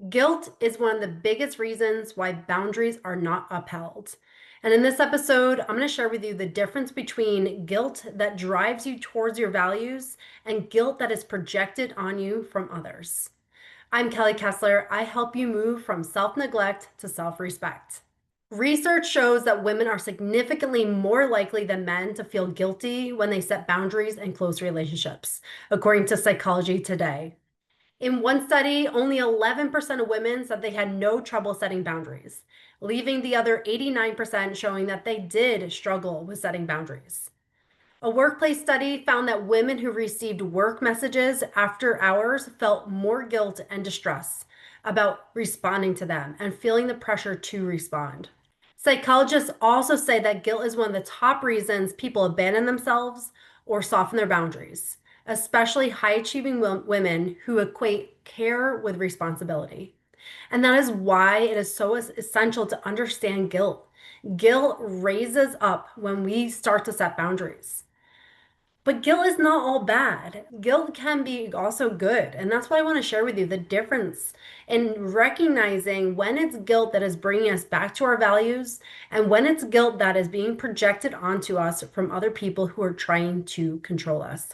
Guilt is one of the biggest reasons why boundaries are not upheld. And in this episode, I'm going to share with you the difference between guilt that drives you towards your values and guilt that is projected on you from others. I'm Kelly Kessler. I help you move from self-neglect to self-respect. Research shows that women are significantly more likely than men to feel guilty when they set boundaries in close relationships, according to Psychology Today. In one study, only 11% of women said they had no trouble setting boundaries, leaving the other 89% showing that they did struggle with setting boundaries. A workplace study found that women who received work messages after hours felt more guilt and distress about responding to them and feeling the pressure to respond. Psychologists also say that guilt is one of the top reasons people abandon themselves or soften their boundaries, especially high achieving women who equate care with responsibility. And that is why it is so essential to understand guilt. Guilt raises up when we start to set boundaries. But guilt is not all bad. Guilt can be also good. And that's why I want to share with you the difference in recognizing when it's guilt that is bringing us back to our values and when it's guilt that is being projected onto us from other people who are trying to control us.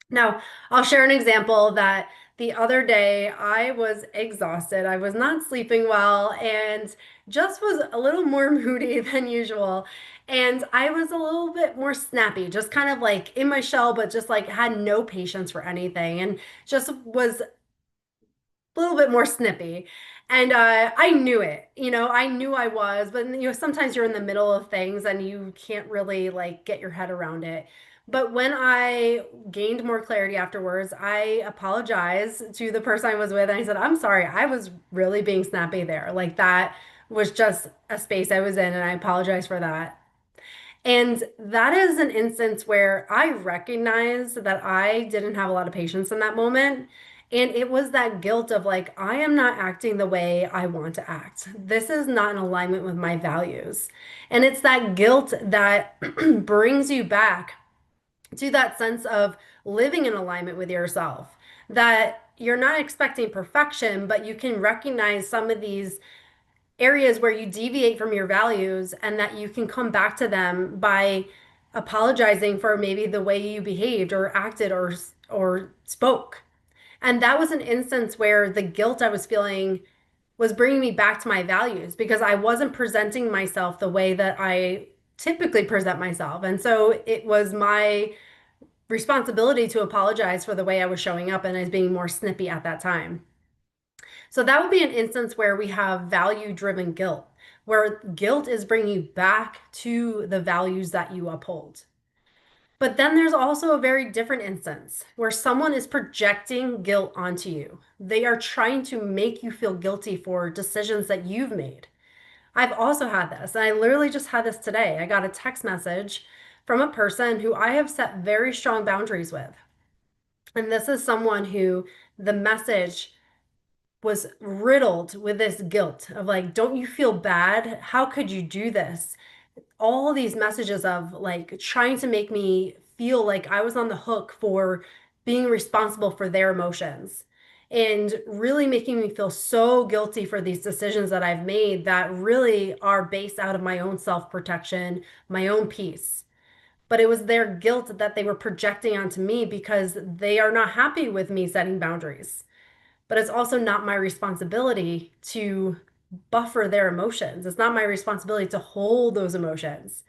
Now, I'll share an example that the other day I was exhausted. I was not sleeping well and just was a little more moody than usual. And I was a little bit more snappy, just kind of like in my shell, but just like had no patience for anything and just was little bit more snippy. And I knew it, I knew I was, but sometimes you're in the middle of things and you can't really like get your head around it. But when I gained more clarity afterwards, I apologized to the person I was with and I said, I'm sorry, I was really being snappy there. Like that was just a space I was in, and I apologize for that. And that is an instance where I recognize that I didn't have a lot of patience in that moment. And it was that guilt of like, I am not acting the way I want to act. This is not in alignment with my values. And it's that guilt that brings you back to that sense of living in alignment with yourself, that you're not expecting perfection, but you can recognize some of these areas where you deviate from your values and that you can come back to them by apologizing for maybe the way you behaved or acted or spoke. And that was an instance where the guilt I was feeling was bringing me back to my values because I wasn't presenting myself the way that I typically present myself. And so it was my responsibility to apologize for the way I was showing up and as being more snippy at that time. So that would be an instance where we have value-driven guilt, where guilt is bringing you back to the values that you uphold. But then there's also a very different instance where someone is projecting guilt onto you. They are trying to make you feel guilty for decisions that you've made. I've also had this, and I literally just had this today. I got a text message from a person who I have set very strong boundaries with. And this is someone who the message was riddled with this guilt of like, don't you feel bad? How could you do this? All these messages of like trying to make me feel like I was on the hook for being responsible for their emotions and really making me feel so guilty for these decisions that I've made that really are based out of my own self-protection, my own peace. But it was their guilt that they were projecting onto me because they are not happy with me setting boundaries. But it's also not my responsibility to buffer their emotions. It's not my responsibility to hold those emotions.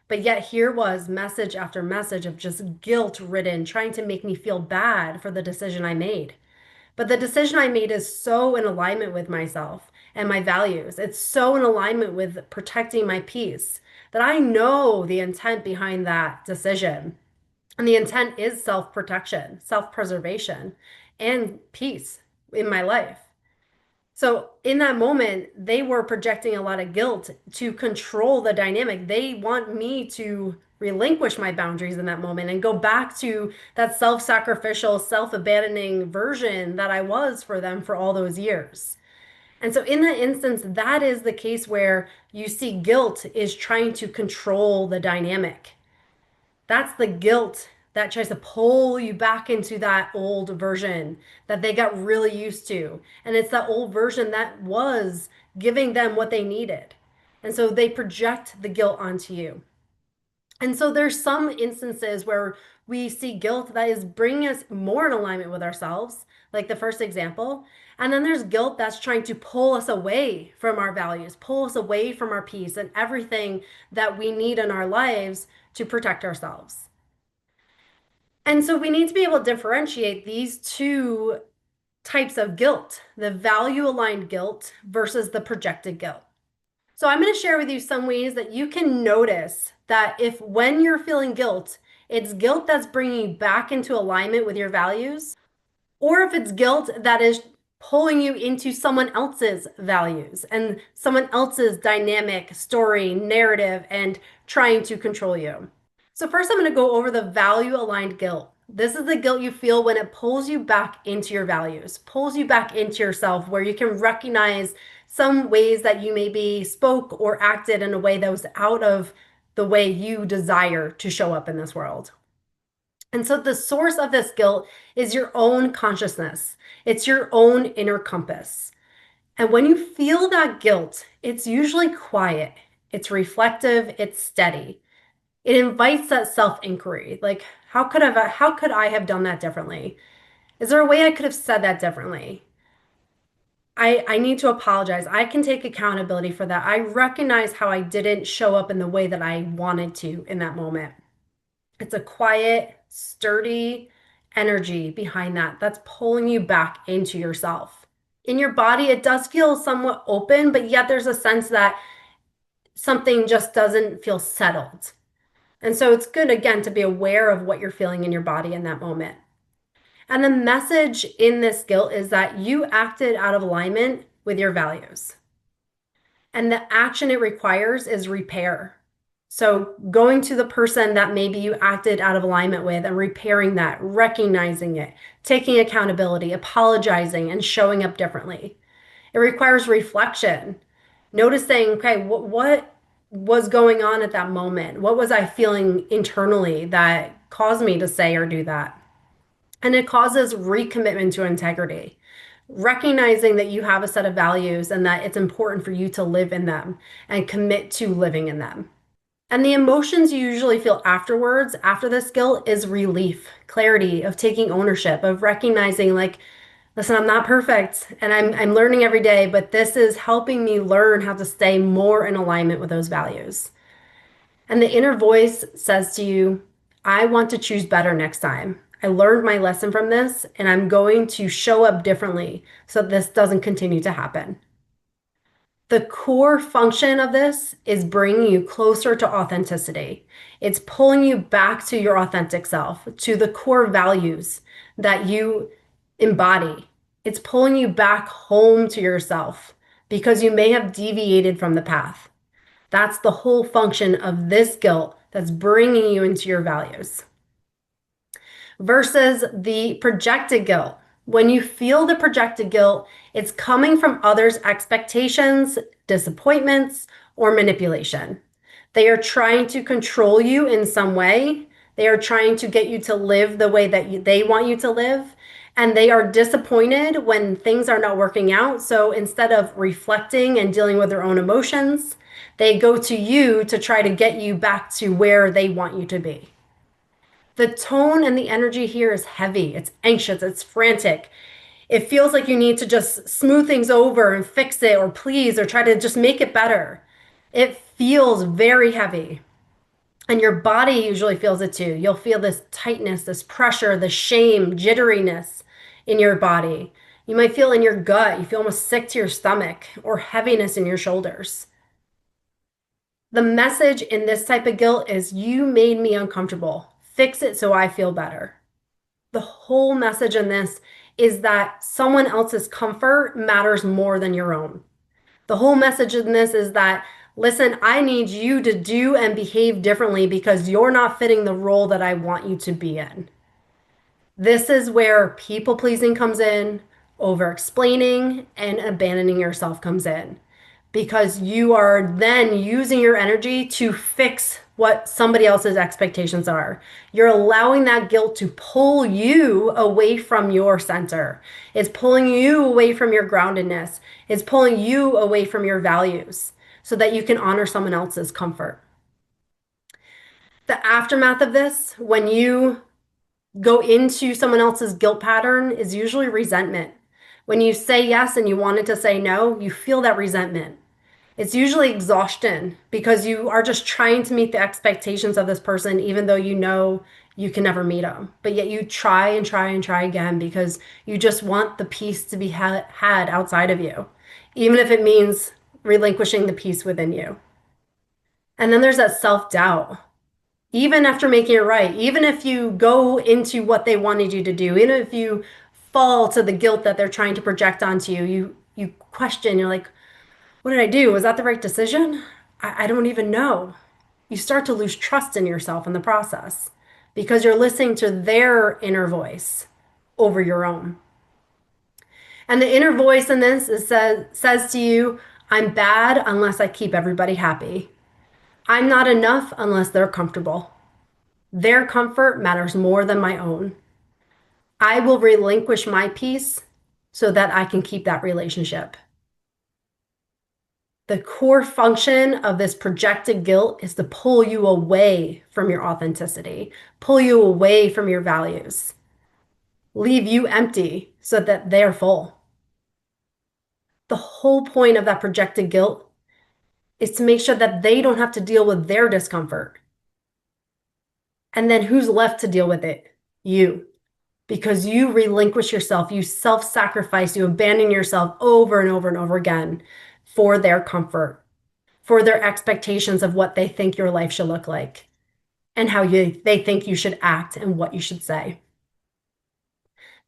But yet, here was message after message of just guilt ridden, trying to make me feel bad for the decision I made. But the decision I made is so in alignment with myself and my values. It's so in alignment with protecting my peace that I know the intent behind that decision. And the intent is self-protection, self-preservation, and peace in my life. So in that moment, they were projecting a lot of guilt to control the dynamic. They want me to relinquish my boundaries in that moment and go back to that self-sacrificial, self-abandoning version that I was for them for all those years. And so in that instance, that is the case where you see guilt is trying to control the dynamic. That's the guilt that tries to pull you back into that old version that they got really used to. And it's that old version that was giving them what they needed. And so they project the guilt onto you. And so there's some instances where we see guilt that is bringing us more in alignment with ourselves, like the first example. And then there's guilt that's trying to pull us away from our values, pull us away from our peace and everything that we need in our lives to protect ourselves. And so we need to be able to differentiate these two types of guilt, the value aligned guilt versus the projected guilt. So I'm going to share with you some ways that you can notice that if when you're feeling guilt, it's guilt that's bringing you back into alignment with your values, or if it's guilt that is pulling you into someone else's values and someone else's dynamic story, narrative, and trying to control you. So first I'm going to go over the value aligned guilt. This is the guilt you feel when it pulls you back into your values, pulls you back into yourself, where you can recognize some ways that you maybe spoke or acted in a way that was out of the way you desire to show up in this world. And so the source of this guilt is your own consciousness. It's your own inner compass. And when you feel that guilt, it's usually quiet, it's reflective, it's steady. It invites that self-inquiry. Like, how could I have done that differently? Is there a way I could have said that differently? I need to apologize. I can take accountability for that. I recognize how I didn't show up in the way that I wanted to in that moment. It's a quiet, sturdy energy behind that that's pulling you back into yourself. In your body, it does feel somewhat open, but yet there's a sense that something just doesn't feel settled. And so it's good, again, to be aware of what you're feeling in your body in that moment. And the message in this guilt is that you acted out of alignment with your values. And the action it requires is repair. So going to the person that maybe you acted out of alignment with and repairing that, recognizing it, taking accountability, apologizing, and showing up differently. It requires reflection, noticing, okay, what was going on at that moment? What was I feeling internally that caused me to say or do that? And it causes recommitment to integrity, recognizing that you have a set of values and that it's important for you to live in them and commit to living in them. And the emotions you usually feel afterwards, after this guilt, is relief, clarity of taking ownership, of recognizing, like, listen, I'm not perfect and I'm learning every day, but this is helping me learn how to stay more in alignment with those values. And the inner voice says to you, I want to choose better next time. I learned my lesson from this and I'm going to show up differently so this doesn't continue to happen. The core function of this is bringing you closer to authenticity. It's pulling you back to your authentic self, to the core values that you embody. It's pulling you back home to yourself because you may have deviated from the path. That's the whole function of this guilt that's bringing you into your values. Versus the projected guilt. When you feel the projected guilt, it's coming from others' expectations, disappointments, or manipulation. They are trying to control you in some way. They are trying to get you to live the way that they want you to live. And they are disappointed when things are not working out. So instead of reflecting and dealing with their own emotions, they go to you to try to get you back to where they want you to be. The tone and the energy here is heavy. It's anxious. It's frantic. It feels like you need to just smooth things over and fix it or please or try to just make it better. It feels very heavy. And your body usually feels it too. You'll feel this tightness, this pressure, the shame, jitteriness in your body. You might feel in your gut, you feel almost sick to your stomach or heaviness in your shoulders. The message in this type of guilt is you made me uncomfortable. Fix it so I feel better. The whole message in this is that someone else's comfort matters more than your own. The whole message in this is that, listen, I need you to do and behave differently because you're not fitting the role that I want you to be in. This is where people pleasing comes in, over explaining, and abandoning yourself comes in because you are then using your energy to fix what somebody else's expectations are. You're allowing that guilt to pull you away from your center. It's pulling you away from your groundedness. It's pulling you away from your values so that you can honor someone else's comfort. The aftermath of this, when you go into someone else's guilt pattern, is usually resentment. When you say yes and you wanted to say no, you feel that resentment. It's usually exhaustion because you are just trying to meet the expectations of this person, even though you know you can never meet them. But yet you try and try and try again because you just want the peace to be had outside of you, even if it means relinquishing the peace within you. And then there's that self doubt. Even after making it right, even if you go into what they wanted you to do, even if you fall to the guilt that they're trying to project onto you, you question, you're like, what did I do? Was that the right decision? I don't even know. You start to lose trust in yourself in the process because you're listening to their inner voice over your own. And the inner voice in this says to you, I'm bad unless I keep everybody happy. I'm not enough unless they're comfortable. Their comfort matters more than my own. I will relinquish my peace so that I can keep that relationship. The core function of this projected guilt is to pull you away from your authenticity, pull you away from your values, leave you empty so that they're full. The whole point of that projected guilt is to make sure that they don't have to deal with their discomfort. And then who's left to deal with it? You. Because you relinquish yourself, you self-sacrifice, you abandon yourself over and over and over again for their comfort, for their expectations of what they think your life should look like and how they think you should act and what you should say.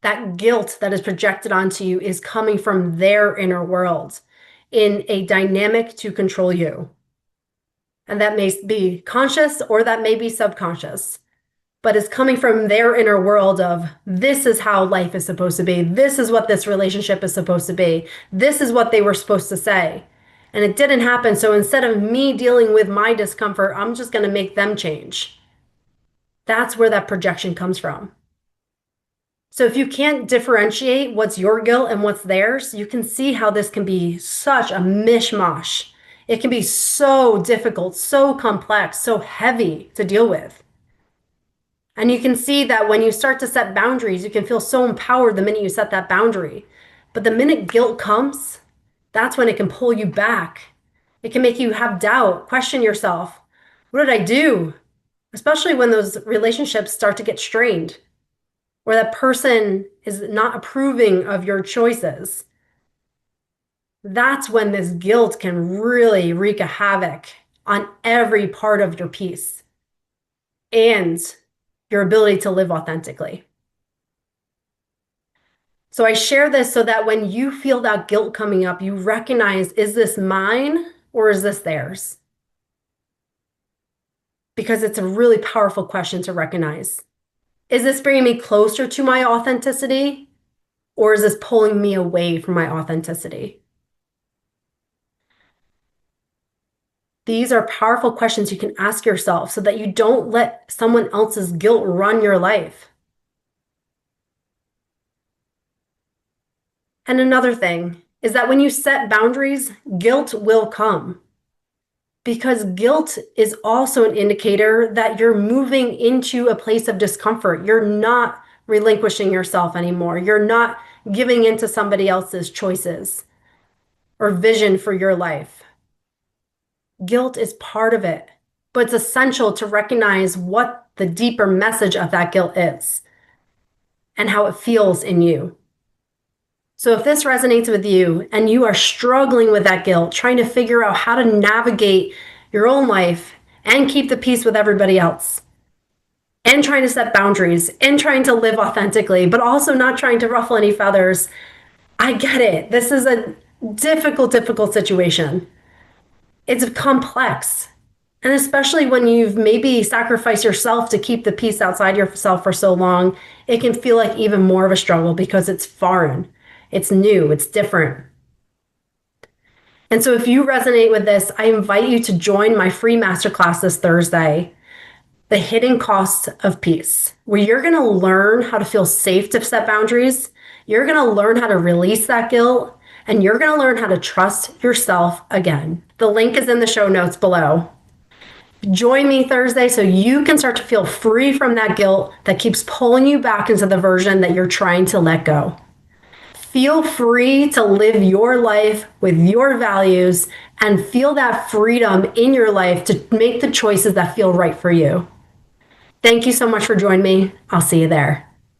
That guilt that is projected onto you is coming from their inner world in a dynamic to control you. And that may be conscious or that may be subconscious, but it's coming from their inner world of this is how life is supposed to be. This is what this relationship is supposed to be. This is what they were supposed to say. And it didn't happen. So instead of me dealing with my discomfort, I'm just going to make them change. That's where that projection comes from. So if you can't differentiate what's your guilt and what's theirs, you can see how this can be such a mishmash. It can be so difficult, so complex, so heavy to deal with. And you can see that when you start to set boundaries, you can feel so empowered the minute you set that boundary. But the minute guilt comes, that's when it can pull you back. It can make you have doubt, question yourself. What did I do? Especially when those relationships start to get strained, or that person is not approving of your choices. That's when this guilt can really wreak a havoc on every part of your peace and your ability to live authentically. So I share this so that when you feel that guilt coming up, you recognize, is this mine or is this theirs? Because it's a really powerful question to recognize. Is this bringing me closer to my authenticity or is this pulling me away from my authenticity? These are powerful questions you can ask yourself so that you don't let someone else's guilt run your life. And another thing is that when you set boundaries, guilt will come. Because guilt is also an indicator that you're moving into a place of discomfort. You're not relinquishing yourself anymore. You're not giving into somebody else's choices or vision for your life. Guilt is part of it, but it's essential to recognize what the deeper message of that guilt is and how it feels in you. So if this resonates with you and you are struggling with that guilt, trying to figure out how to navigate your own life and keep the peace with everybody else, and trying to set boundaries and trying to live authentically, but also not trying to ruffle any feathers, I get it. This is a difficult situation. It's complex. And especially when you've maybe sacrificed yourself to keep the peace outside yourself for so long, it can feel like even more of a struggle because it's foreign, it's new, it's different. And so if you resonate with this, I invite you to join my free masterclass this Thursday, The Hidden Costs of Peace, where you're going to learn how to feel safe to set boundaries. You're going to learn how to release that guilt, and you're going to learn how to trust yourself again. The link is in the show notes below. Join me Thursday so you can start to feel free from that guilt that keeps pulling you back into the version that you're trying to let go. Feel free to live your life with your values and feel that freedom in your life to make the choices that feel right for you. Thank you so much for joining me. I'll see you there.